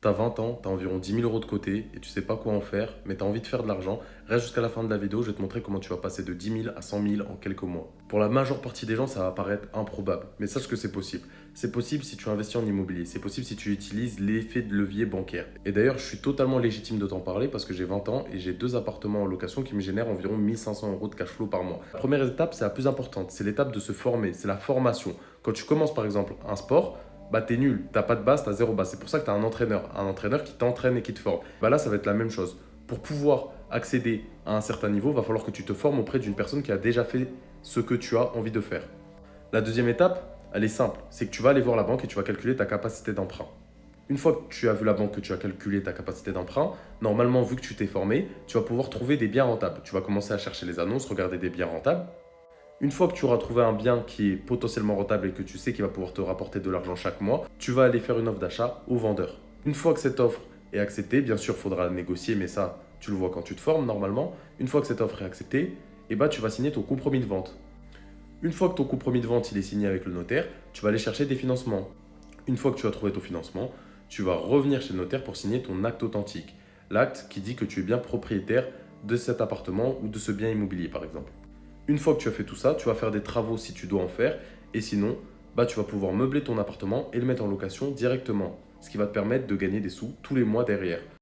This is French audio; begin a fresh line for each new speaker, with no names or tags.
T'as 20 ans, t'as environ 10 000 € de côté et tu sais pas quoi en faire, mais t'as envie de faire de l'argent. Reste jusqu'à la fin de la vidéo, je vais te montrer comment tu vas passer de 10 000 à 100 000 en quelques mois. Pour la majeure partie des gens, ça va paraître improbable, mais sache que c'est possible. C'est possible si tu investis en immobilier, c'est possible si tu utilises l'effet de levier bancaire. Et d'ailleurs, je suis totalement légitime de t'en parler parce que j'ai 20 ans et j'ai deux appartements en location qui me génèrent environ 1 500 € de cash flow par mois. La première étape, c'est la plus importante, c'est l'étape de se former, c'est la formation. Quand tu commences par exemple un sport, bah t'es nul, t'as pas de base, t'as zéro base. C'est pour ça que t'as un entraîneur qui t'entraîne et qui te forme. Bah là, ça va être la même chose. Pour pouvoir accéder à un certain niveau, il va falloir que tu te formes auprès d'une personne qui a déjà fait ce que tu as envie de faire. La deuxième étape, elle est simple, c'est que tu vas aller voir la banque et tu vas calculer ta capacité d'emprunt. Une fois que tu as vu la banque, que tu as calculé ta capacité d'emprunt, normalement, vu que tu t'es formé, tu vas pouvoir trouver des biens rentables. Tu vas commencer à chercher les annonces, regarder des biens rentables. Une fois que tu auras trouvé un bien qui est potentiellement rentable et que tu sais qu'il va pouvoir te rapporter de l'argent chaque mois, tu vas aller faire une offre d'achat au vendeur. Une fois que cette offre est acceptée, bien sûr, il faudra négocier, mais ça, tu le vois quand tu te formes normalement. Une fois que cette offre est acceptée, tu vas signer ton compromis de vente. Une fois que ton compromis de vente il est signé avec le notaire, tu vas aller chercher des financements. Une fois que tu as trouvé ton financement, tu vas revenir chez le notaire pour signer ton acte authentique. L'acte qui dit que tu es bien propriétaire de cet appartement ou de ce bien immobilier par exemple. Une fois que tu as fait tout ça, tu vas faire des travaux si tu dois en faire. Et sinon, tu vas pouvoir meubler ton appartement et le mettre en location directement. Ce qui va te permettre de gagner des sous tous les mois derrière.